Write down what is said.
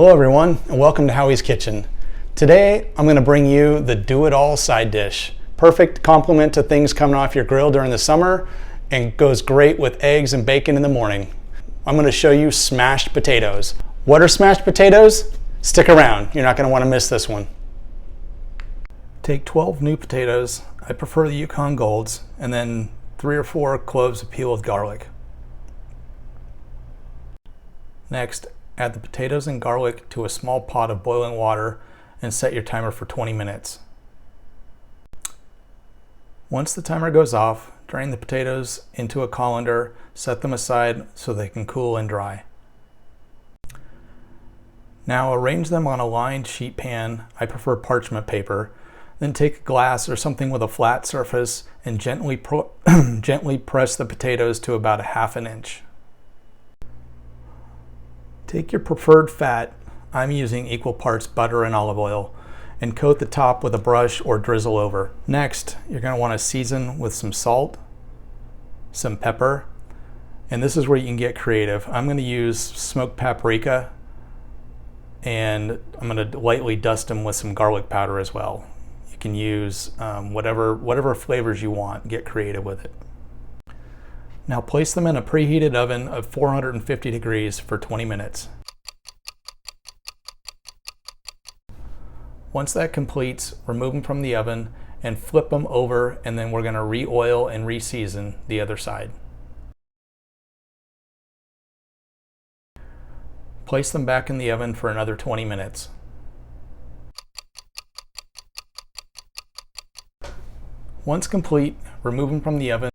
Hello everyone, and welcome to Howie's Kitchen. Today I'm going to bring you the do-it-all side dish. Perfect complement to things coming off your grill during the summer and goes great with eggs and bacon in the morning. I'm going to show you smashed potatoes. What are smashed potatoes? Stick around, you're not going to want to miss this one. Take 12 new potatoes, I prefer the Yukon Golds, and then 3 or 4 cloves of peeled garlic. Next, add the potatoes and garlic to a small pot of boiling water and set your timer for 20 minutes. Once the timer goes off, drain the potatoes into a colander, set them aside so they can cool and dry. Now arrange them on a lined sheet pan, I prefer parchment paper, then take a glass or something with a flat surface and gently press the potatoes to about 1/2 inch. Take your preferred fat, I'm using equal parts butter and olive oil, and coat the top with a brush or drizzle over. Next, you're going to want to season with some salt, some pepper, and this is where you can get creative. I'm going to use smoked paprika, and I'm going to lightly dust them with some garlic powder as well. You can use whatever flavors you want, get creative with it. Now place them in a preheated oven of 450 degrees for 20 minutes. Once that completes, remove them from the oven and flip them over, and then we're going to re-oil and re-season the other side. Place them back in the oven for another 20 minutes. Once complete, remove them from the oven